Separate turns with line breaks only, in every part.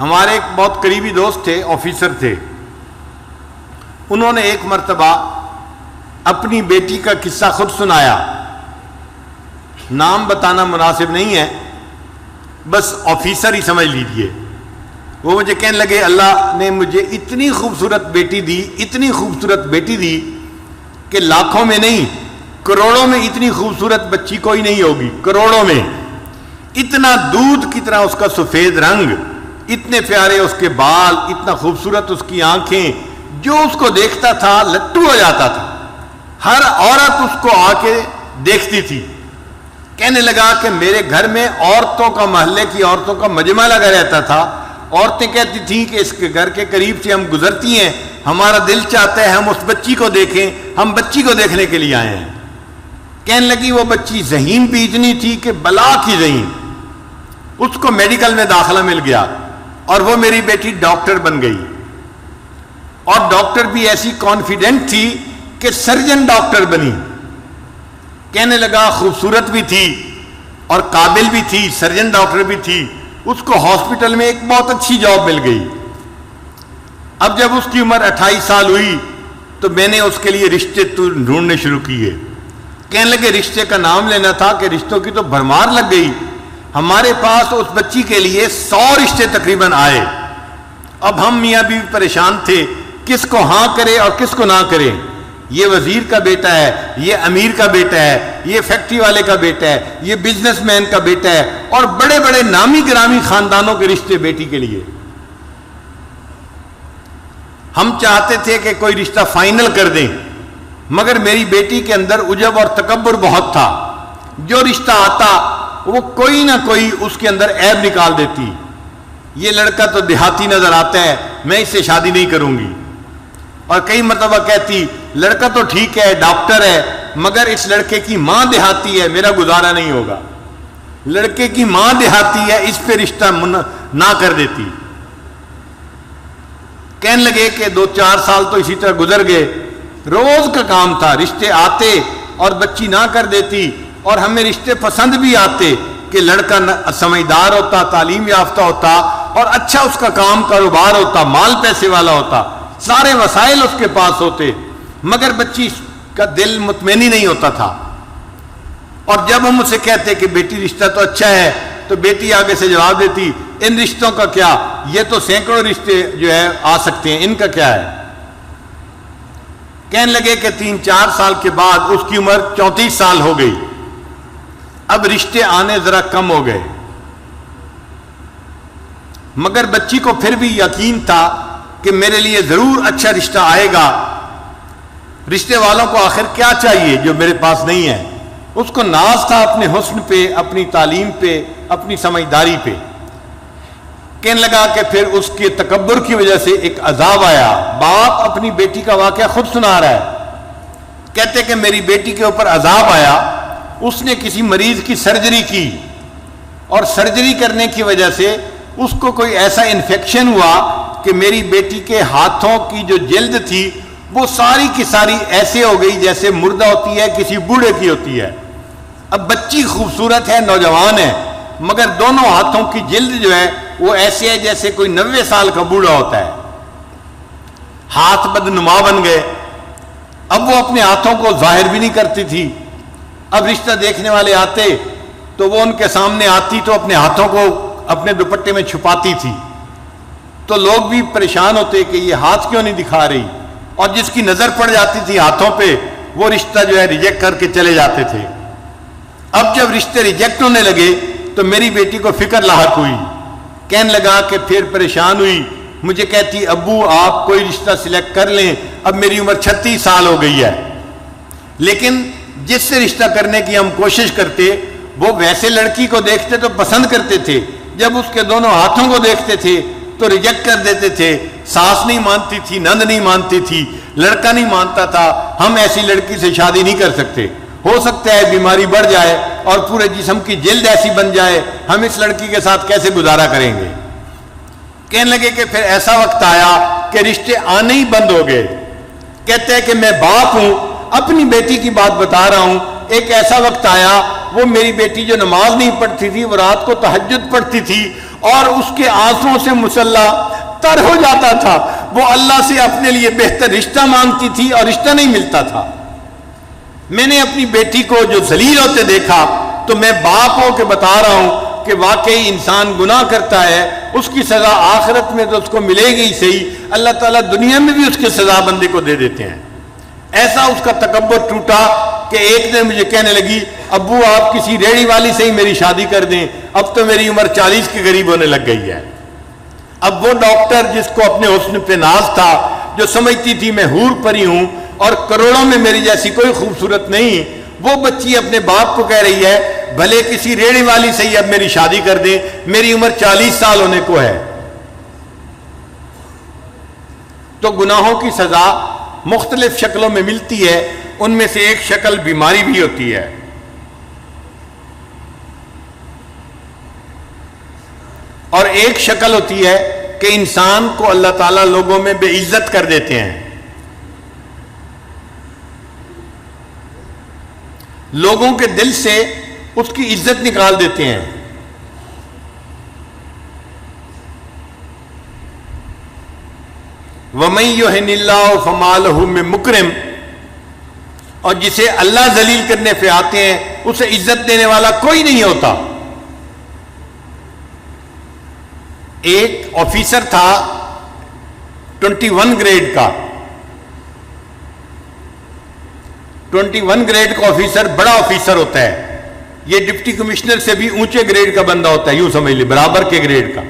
ہمارے ایک بہت قریبی دوست تھے، آفیسر تھے، انہوں نے ایک مرتبہ اپنی بیٹی کا قصہ خود سنایا، نام بتانا مناسب نہیں ہے، بس آفیسر ہی سمجھ لیجئے۔ وہ مجھے کہنے لگے اللہ نے مجھے اتنی خوبصورت بیٹی دی، اتنی خوبصورت بیٹی دی کہ لاکھوں میں نہیں کروڑوں میں اتنی خوبصورت بچی کوئی نہیں ہوگی، کروڑوں میں۔ اتنا دودھ کی طرح اس کا سفید رنگ، اتنے پیارے اس کے بال، اتنا خوبصورت اس کی آنکھیں، جو اس کو دیکھتا تھا لٹو ہو جاتا تھا، ہر عورت اس کو آ کے دیکھتی تھی۔ کہنے لگا کہ میرے گھر میں عورتوں کا، محلے کی عورتوں کا مجمع لگا رہتا تھا، عورتیں کہتی تھیں کہ اس کے گھر کے قریب سے ہم گزرتی ہیں، ہمارا دل چاہتا ہے ہم اس بچی کو دیکھیں، ہم بچی کو دیکھنے کے لیے آئے ہیں۔ کہنے لگی وہ بچی ذہین بھی اتنی تھی کہ بلا کی ذہین، اس کو میڈیکل میں داخلہ مل گیا اور وہ میری بیٹی ڈاکٹر بن گئی، اور ڈاکٹر بھی ایسی کانفیڈنٹ تھی کہ سرجن ڈاکٹر بنی۔ کہنے لگا خوبصورت بھی تھی اور قابل بھی تھی، سرجن ڈاکٹر بھی تھی، اس کو ہاسپٹل میں ایک بہت اچھی جاب مل گئی۔ اب جب اس کی عمر 28 سال ہوئی تو میں نے اس کے لیے رشتے ڈھونڈنے شروع کیے۔ کہنے لگے رشتے کا نام لینا تھا کہ رشتوں کی تو بھرمار لگ گئی، ہمارے پاس اس بچی کے لیے 100 رشتے تقریباً آئے۔ اب ہم میاں بیوی پریشان تھے، کس کو ہاں کرے اور کس کو نہ کرے۔ یہ وزیر کا بیٹا ہے، یہ امیر کا بیٹا ہے، یہ فیکٹری والے کا بیٹا ہے، یہ بزنس مین کا بیٹا ہے، اور بڑے بڑے نامی گرامی خاندانوں کے رشتے بیٹی کے لیے۔ ہم چاہتے تھے کہ کوئی رشتہ فائنل کر دیں، مگر میری بیٹی کے اندر عجب اور تکبر بہت تھا، جو رشتہ آتا وہ کوئی نہ کوئی اس کے اندر عیب نکال دیتی۔ یہ لڑکا تو دیہاتی نظر آتا ہے، میں اس سے شادی نہیں کروں گی۔ اور کئی مرتبہ کہتی لڑکا تو ٹھیک ہے، ڈاکٹر ہے، مگر اس لڑکے کی ماں دیہاتی ہے، میرا گزارا نہیں ہوگا۔ لڑکے کی ماں دیہاتی ہے، اس پہ رشتہ نہ کر دیتی۔ کہنے لگے کہ 2-4 سال تو اسی طرح گزر گئے، روز کا کام تھا، رشتے آتے اور بچی نہ کر دیتی، اور ہمیں رشتے پسند بھی آتے کہ لڑکا سمجھدار ہوتا، تعلیم یافتہ ہوتا، اور اچھا اس کا کام کاروبار ہوتا، مال پیسے والا ہوتا، سارے وسائل اس کے پاس ہوتے، مگر بچی کا دل مطمئن ہی نہیں ہوتا تھا۔ اور جب ہم اسے کہتے کہ بیٹی رشتہ تو اچھا ہے، تو بیٹی آگے سے جواب دیتی ان رشتوں کا کیا، یہ تو سینکڑوں رشتے جو ہے آ سکتے ہیں، ان کا کیا ہے۔ کہنے لگے کہ 3-4 سال کے بعد اس کی عمر 34 سال ہو گئی، اب رشتے آنے ذرا کم ہو گئے، مگر بچی کو پھر بھی یقین تھا کہ میرے لیے ضرور اچھا رشتہ آئے گا۔ رشتے والوں کو آخر کیا چاہیے جو میرے پاس نہیں ہے؟ اس کو ناز تھا اپنے حسن پہ، اپنی تعلیم پہ، اپنی سمجھداری پہ۔ کہنے لگا کہ پھر اس کے تکبر کی وجہ سے ایک عذاب آیا۔ باپ اپنی بیٹی کا واقعہ خود سنا رہا ہے، کہتے کہ میری بیٹی کے اوپر عذاب آیا، اس نے کسی مریض کی سرجری کی، اور سرجری کرنے کی وجہ سے اس کو کوئی ایسا انفیکشن ہوا کہ میری بیٹی کے ہاتھوں کی جو جلد تھی وہ ساری کی ساری ایسے ہو گئی جیسے مردہ ہوتی ہے، کسی بوڑھے کی ہوتی ہے۔ اب بچی خوبصورت ہے، نوجوان ہے، مگر دونوں ہاتھوں کی جلد جو ہے وہ ایسے ہے جیسے کوئی 90 سال کا بوڑھا ہوتا ہے، ہاتھ بدنما بن گئے۔ اب وہ اپنے ہاتھوں کو ظاہر بھی نہیں کرتی تھی۔ اب رشتہ دیکھنے والے آتے تو وہ ان کے سامنے آتی تو اپنے ہاتھوں کو اپنے دوپٹے میں چھپاتی تھی، تو لوگ بھی پریشان ہوتے کہ یہ ہاتھ کیوں نہیں دکھا رہی، اور جس کی نظر پڑ جاتی تھی ہاتھوں پہ وہ رشتہ جو ہے ریجیکٹ کر کے چلے جاتے تھے۔ اب جب رشتے ریجیکٹ ہونے لگے تو میری بیٹی کو فکر لاحق ہوئی، کہنے لگا کہ پھر پریشان ہوئی، مجھے کہتی ابو آپ کوئی رشتہ سلیکٹ کر لیں، اب میری عمر 36 سال ہو گئی ہے، لیکن جس سے رشتہ کرنے کی ہم کوشش کرتے وہ ویسے لڑکی کو دیکھتے تو پسند کرتے تھے، جب اس کے دونوں ہاتھوں کو دیکھتے تھے تو ریجیکٹ کر دیتے تھے۔ ساس نہیں مانتی تھی، نند نہیں مانتی تھی، لڑکا نہیں مانتا تھا، ہم ایسی لڑکی سے شادی نہیں کر سکتے، ہو سکتا ہے بیماری بڑھ جائے اور پورے جسم کی جلد ایسی بن جائے، ہم اس لڑکی کے ساتھ کیسے گزارا کریں گے۔ کہنے لگے کہ پھر ایسا وقت آیا کہ رشتے آنے ہی بند ہو گئے۔ کہتے ہیں کہ میں باپ ہوں، اپنی بیٹی کی بات بتا رہا ہوں، ایک ایسا وقت آیا وہ میری بیٹی جو نماز نہیں پڑھتی تھی وہ رات کو تہجد پڑھتی تھی، اور اس کے آنسوؤں سے مسلح تر ہو جاتا تھا. وہ اللہ سے اپنے لیے بہتر رشتہ مانگتی تھی اور رشتہ نہیں ملتا تھا. میں نے اپنی بیٹی کو جو ذلیل ہوتے دیکھا تو میں باپ ہو کے بتا رہا ہوں کہ واقعی انسان گناہ کرتا ہے، اس کی سزا آخرت میں تو اس کو ملے گی صحیح، اللہ تعالیٰ دنیا میں بھی اس کی سزا بندے کو دے دیتے ہیں. ایسا اس کا تکبر ٹوٹا کہ ایک دن مجھے کہنے لگی ابو آپ کسی ریڑھی والی سے ہی میری شادی کر دیں، اب تو میری عمر 40 کے قریب ہونے لگ گئی ہے. اب وہ ڈاکٹر جس کو اپنے حسن پہ ناز تھا، جو سمجھتی تھی میں حور پری ہوں اور کروڑوں میں میری جیسی کوئی خوبصورت نہیں، وہ بچی اپنے باپ کو کہہ رہی ہے بھلے کسی ریڑھی والی سے ہی اب میری شادی کر دیں، میری عمر 40 سال ہونے کو ہے. تو گناہوں کی سزا مختلف شکلوں میں ملتی ہے، ان میں سے ایک شکل بیماری بھی ہوتی ہے. اور ایک شکل ہوتی ہے کہ انسان کو اللہ تعالیٰ لوگوں میں بے عزت کر دیتے ہیں. لوگوں کے دل سے اس کی عزت نکال دیتے ہیں. وَمَن يُهِنِ اللَّهُ فَمَا لَهُ مِن مُكْرِمٍ، اور جسے اللہ ذلیل کرنے پہ آتے ہیں اسے عزت دینے والا کوئی نہیں ہوتا. ایک آفیسر تھا 21 گریڈ کا. 21 گریڈ کا آفیسر بڑا آفیسر ہوتا ہے. یہ ڈپٹی کمشنر سے بھی اونچے گریڈ کا بندہ ہوتا ہے، یوں سمجھ لیں برابر کے گریڈ کا.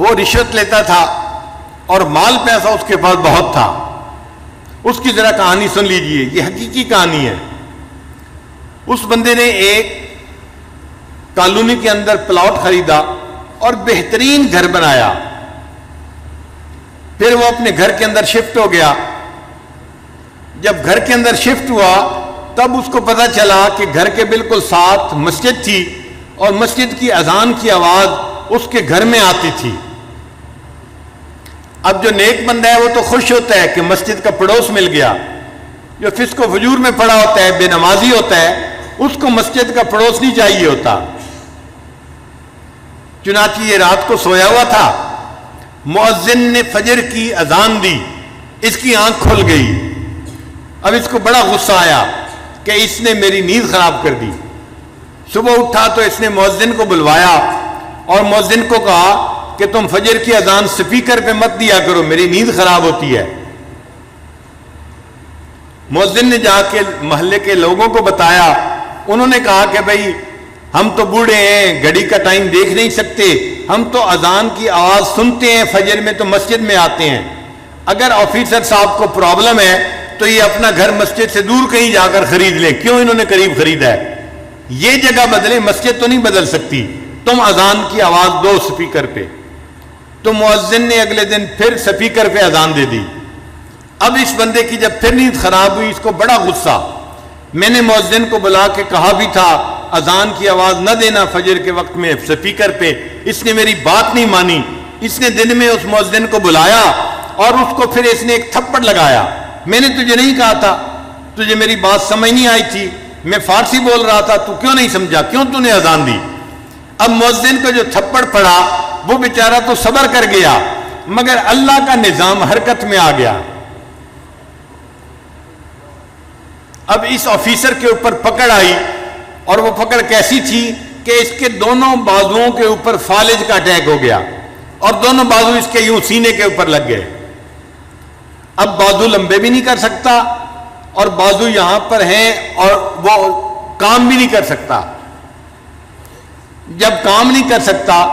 وہ رشوت لیتا تھا اور مال پیسہ اس کے پاس بہت تھا. اس کی ذرا کہانی سن لیجئے، یہ حقیقی کہانی ہے. اس بندے نے ایک کالونی کے اندر پلاٹ خریدا اور بہترین گھر بنایا. پھر وہ اپنے گھر کے اندر شفٹ ہو گیا. جب گھر کے اندر شفٹ ہوا تب اس کو پتا چلا کہ گھر کے بالکل ساتھ مسجد تھی اور مسجد کی اذان کی آواز اس کے گھر میں آتی تھی. اب جو نیک بندہ ہے وہ تو خوش ہوتا ہے کہ مسجد کا پڑوس مل گیا. جو فسق و فجور میں پڑا ہوتا ہے، بے نمازی ہوتا ہے، اس کو مسجد کا پڑوس نہیں چاہیے ہوتا. چنانچہ یہ رات کو سویا ہوا تھا، مؤذن نے فجر کی اذان دی، اس کی آنکھ کھل گئی. اب اس کو بڑا غصہ آیا کہ اس نے میری نیند خراب کر دی. صبح اٹھا تو اس نے مؤذن کو بلوایا اور مؤذن کو کہا کہ تم فجر کی اذان سپیکر پہ مت دیا کرو، میری نیند خراب ہوتی ہے. مؤذن نے جا کے محلے کے لوگوں کو بتایا. انہوں نے کہا کہ بھائی ہم تو بوڑھے ہیں، گھڑی کا ٹائم دیکھ نہیں سکتے، ہم تو اذان کی آواز سنتے ہیں فجر میں تو مسجد میں آتے ہیں. اگر آفیسر صاحب کو پرابلم ہے تو یہ اپنا گھر مسجد سے دور کہیں جا کر خرید لیں. کیوں انہوں نے قریب خریدا ہے؟ یہ جگہ بدلیں، مسجد تو نہیں بدل سکتی. تم اذان کی آواز دو سپیکر پہ. تو مؤذن نے اگلے دن پھر سپیکر پہ اذان دے دی. اب اس بندے کی جب پھر نیند خراب ہوئی، اس کو بڑا غصہ. میں نے مؤذن کو بلا کے کہا بھی تھا اذان کی آواز نہ دینا فجر کے وقت میں سپیکر پہ، اس نے میری بات نہیں مانی. اس نے دن میں اس مؤذن کو بلایا اور اس کو پھر اس نے ایک تھپڑ لگایا. میں نے تجھے نہیں کہا تھا؟ تجھے میری بات سمجھ نہیں آئی تھی؟ میں فارسی بول رہا تھا، تو کیوں نہیں سمجھا؟ کیوں تو نے اذان دی؟ اب مؤذن کو جو تھپڑ پڑا وہ بیچارہ تو صبر کر گیا، مگر اللہ کا نظام حرکت میں آ گیا. اب اس آفیسر کے اوپر پکڑ آئی، اور وہ پکڑ کیسی تھی کہ اس کے دونوں بازوؤں کے اوپر فالج کا اٹیک ہو گیا اور دونوں بازو اس کے یوں سینے کے اوپر لگ گئے. اب بازو لمبے بھی نہیں کر سکتا اور بازو یہاں پر ہیں اور وہ کام بھی نہیں کر سکتا. جب کام نہیں کر سکتا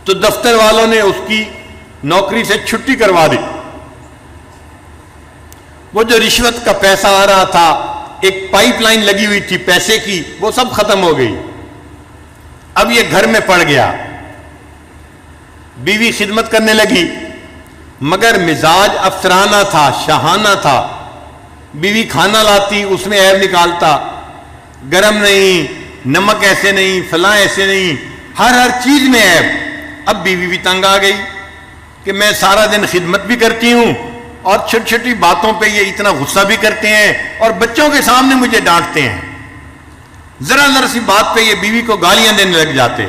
تو دفتر والوں نے اس کی نوکری سے چھٹی کروا دی. وہ جو رشوت کا پیسہ آ رہا تھا، ایک پائپ لائن لگی ہوئی تھی پیسے کی، وہ سب ختم ہو گئی. اب یہ گھر میں پڑ گیا. بیوی خدمت کرنے لگی مگر مزاج افسرانہ تھا، شاہانہ تھا. بیوی کھانا لاتی، اس میں عیب نکالتا، گرم نہیں، نمک ایسے نہیں، فلاں ایسے نہیں، ہر چیز میں عیب. اب بیوی بھی تنگ آ گئی کہ میں سارا دن خدمت بھی کرتی ہوں اور چھوٹی چھوٹی باتوں پہ یہ اتنا غصہ بھی کرتے ہیں اور بچوں کے سامنے مجھے ڈانٹتے ہیں. ذرا ذرا سی بات پہ یہ بیوی کو گالیاں دینے لگ جاتے.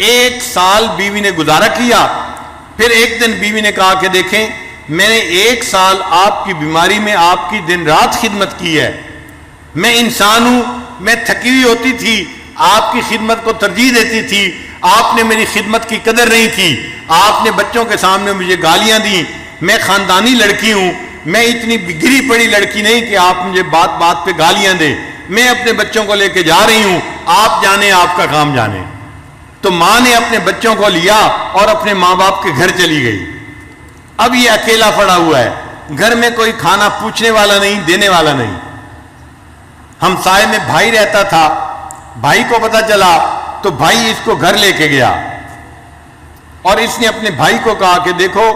1 سال بیوی نے گزارا کیا. پھر ایک دن بیوی نے کہا کہ دیکھیں میں نے 1 سال آپ کی بیماری میں آپ کی دن رات خدمت کی ہے. میں انسان ہوں, میں تھکی ہوئی ہوتی تھی, آپ کی خدمت کو ترجیح دیتی تھی. آپ نے میری خدمت کی قدر نہیں کی. آپ نے بچوں کے سامنے مجھے گالیاں دیں. میں خاندانی لڑکی ہوں, میں اتنی گری پڑی لڑکی نہیں کہ آپ مجھے بات بات پہ گالیاں دیں. میں اپنے بچوں کو لے کے جا رہی ہوں, آپ جانے, آپ کا کام جانے. تو ماں نے اپنے بچوں کو لیا اور اپنے ماں باپ کے گھر چلی گئی. اب یہ اکیلا پڑا ہوا ہے, گھر میں کوئی کھانا پوچھنے والا نہیں, دینے والا نہیں. ہمسائے میں بھائی رہتا تھا, بھائی کو پتا چلا تو بھائی اس کو گھر لے کے گیا اور اس نے اپنے بھائی کو کہا کہ دیکھو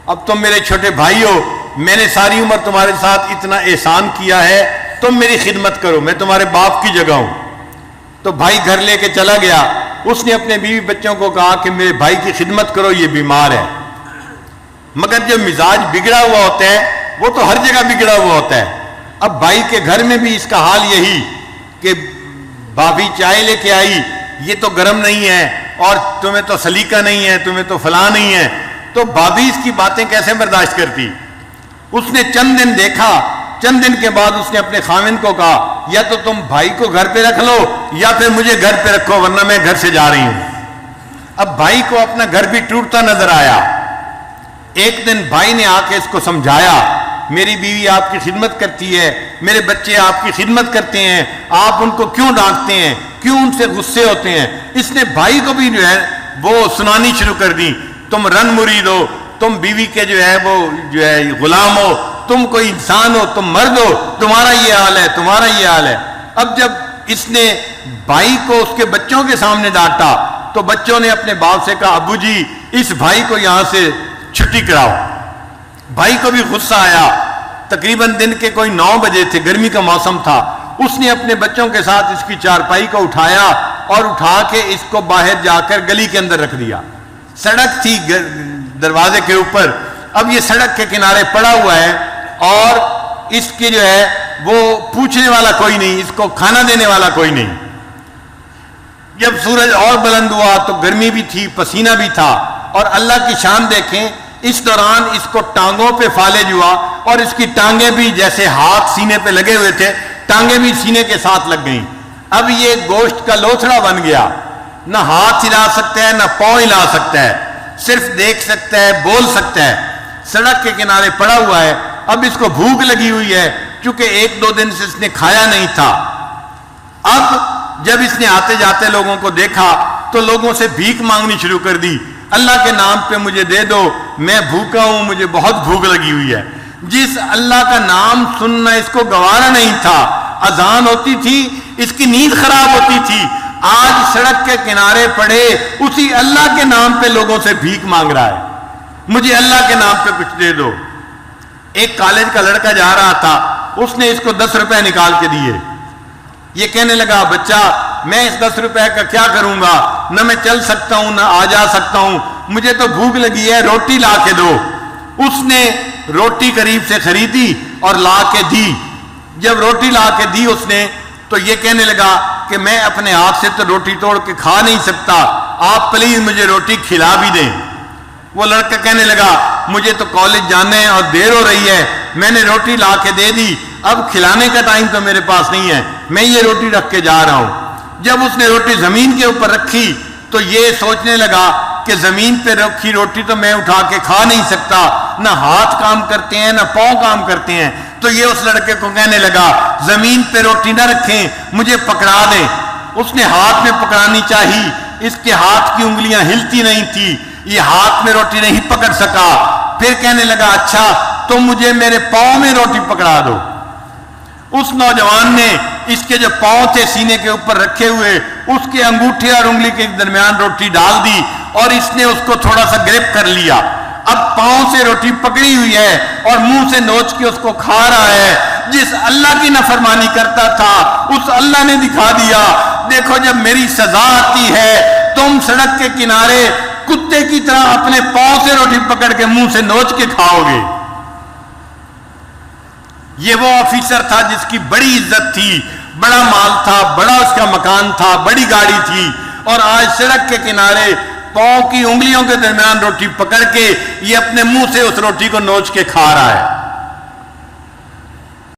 اب تم میرے چھوٹے بھائی ہو, میں نے ساری عمر تمہارے ساتھ اتنا احسان کیا ہے, تم میری خدمت کرو, میں تمہارے باپ کی جگہ ہوں. تو بھائی گھر لے کے چلا گیا. اس نے اپنے بیوی بچوں کو کہا کہ میرے بھائی کی خدمت کرو, یہ بیمار ہے. مگر جو مزاج بگڑا ہوا ہوتا ہے وہ تو ہر جگہ بگڑا ہوا ہوتا ہے. اب بھائی کے گھر میں بھی اس کا حال یہی کہ بھابھی چائے لے کے آئی, یہ تو گرم نہیں ہے, اور تمہیں تو سلیقہ نہیں ہے, تمہیں تو فلاں نہیں ہے. تو بھابھی اس کی باتیں کیسے برداشت کرتی. اس نے چند دن دیکھا, چند دن کے بعد اس نے اپنے خاوند کو کہا یا تو تم بھائی کو گھر پہ رکھ لو یا پھر مجھے گھر پہ رکھو, ورنہ میں گھر سے جا رہی ہوں. اب بھائی کو اپنا گھر بھی ٹوٹتا نظر آیا. ایک دن بھائی نے آ کے اس کو سمجھایا, میری بیوی آپ کی خدمت کرتی ہے, میرے بچے آپ کی خدمت کرتے ہیں, آپ ان کو کیوں ڈانٹتے ہیں, کیوں ان سے غصے ہوتے ہیں. اس نے بھائی کو بھی جو ہے وہ سنانی شروع کر دی, تم رن مرید ہو, تم بیوی کے جو ہے وہ جو ہے غلام ہو, تم کوئی انسان ہو, تم مرد ہو, تمہارا یہ حال ہے, تمہارا یہ حال ہے. اب جب اس نے بھائی کو اس کے بچوں کے سامنے ڈانٹا تو بچوں نے اپنے باپ سے کہا ابو جی اس بھائی کو یہاں سے چھٹی کراؤ. بھائی کو بھی غصہ آیا. تقریباً دن کے کوئی 9 بجے تھے, گرمی کا موسم تھا. اس نے اپنے بچوں کے ساتھ اس کی چارپائی کو اٹھایا اور اٹھا کے اس کو باہر جا کر گلی کے اندر رکھ دیا. سڑک تھی دروازے کے اوپر. اب یہ سڑک کے کنارے پڑا ہوا ہے اور اس کی جو ہے وہ پوچھنے والا کوئی نہیں, اس کو کھانا دینے والا کوئی نہیں. جب سورج اور بلند ہوا تو گرمی بھی تھی, پسینہ بھی تھا, اور اللہ کی شان دیکھیں اس دوران اس کو ٹانگوں پہ فالج ہوا اور اس کی ٹانگیں بھی جیسے ہاتھ سینے پہ لگے ہوئے تھے, ٹانگیں بھی سینے کے ساتھ لگ گئیں. اب یہ گوشت کا لوتھڑا بن گیا, نہ ہاتھ ہلا سکتا ہے نہ پاؤں ہلا سکتا ہے, صرف دیکھ سکتا ہے, بول سکتا ہے. سڑک کے کنارے پڑا ہوا ہے. اب اس کو بھوک لگی ہوئی ہے چونکہ 1-2 دن سے اس نے کھایا نہیں تھا. اب جب اس نے آتے جاتے لوگوں کو دیکھا تو لوگوں سے بھیک مانگنی شروع کر دی, اللہ کے نام پہ مجھے دے دو, میں بھوکا ہوں, مجھے بہت بھوک لگی ہوئی ہے. جس اللہ کا نام سننا اس کو گوارا نہیں تھا, اذان ہوتی تھی اس کی نیند خراب ہوتی تھی, آج سڑک کے کنارے پڑے اسی اللہ کے نام پہ لوگوں سے بھیک مانگ رہا ہے, مجھے اللہ کے نام پہ کچھ دے دو. ایک کالج کا لڑکا جا رہا تھا, اس نے اس کو 10 روپے نکال کے دیے. یہ کہنے لگا بچہ میں اس 10 روپے کا کیا کروں گا, نہ میں چل سکتا ہوں نہ آ جا سکتا ہوں, مجھے تو بھوک لگی ہے, روٹی لا کے دو. اس نے روٹی قریب سے خریدی اور لا کے دی. جب روٹی لا کے دی اس نے تو یہ کہنے لگا کہ میں اپنے ہاتھ سے تو روٹی توڑ کے کھا نہیں سکتا, آپ پلیز مجھے روٹی کھلا بھی دیں. وہ لڑکا کہنے لگا مجھے تو کالج جانا ہے اور دیر ہو رہی ہے, میں نے روٹی لا کے دے دی, اب کھلانے کا ٹائم تو میرے پاس نہیں ہے, میں یہ روٹی رکھ کے جا رہا ہوں. جب اس نے روٹی زمین کے اوپر رکھی تو یہ سوچنے لگا کہ زمین پہ رکھی روٹی تو میں اٹھا کے کھا نہیں سکتا, نہ ہاتھ کام کرتے ہیں نہ پاؤں کام کرتے ہیں. تو یہ اس لڑکے کو کہنے لگا زمین پہ روٹی نہ رکھیں, مجھے پکڑا دیں. اس نے ہاتھ میں پکڑانی چاہی, اس کے ہاتھ کی انگلیاں ہلتی نہیں تھی, یہ ہاتھ میں روٹی نہیں پکڑ سکا. پھر کہنے لگا اچھا تم مجھے میرے پاؤں میں روٹی پکڑا دو. اس نوجوان نے اس کے جو پاؤں تھے سینے کے اوپر رکھے ہوئے, اس کے انگوٹھے اور انگلی کے درمیان روٹی ڈال دی اور اس نے اس کو تھوڑا سا گرپ کر لیا. اب پاؤں سے روٹی پکڑی ہوئی ہے اور منہ سے نوچ کے اس کو کھا رہا ہے. جس اللہ کی نافرمانی کرتا تھا اس اللہ نے دکھا دیا, دیکھو جب میری سزا آتی ہے تم سڑک کے کنارے کتے کی طرح اپنے پاؤں سے روٹی پکڑ کے منہ سے نوچ کے کھاؤ گے. یہ وہ آفیسر تھا جس کی بڑی عزت تھی, بڑا مال تھا، بڑا اس کا مکان تھا، بڑی گاڑی تھی، اور آج سڑک کے کنارے پاؤں کی انگلیوں کے درمیان روٹی پکڑ کے یہ اپنے منہ سے اس روٹی کو نوچ کے کھا رہا ہے۔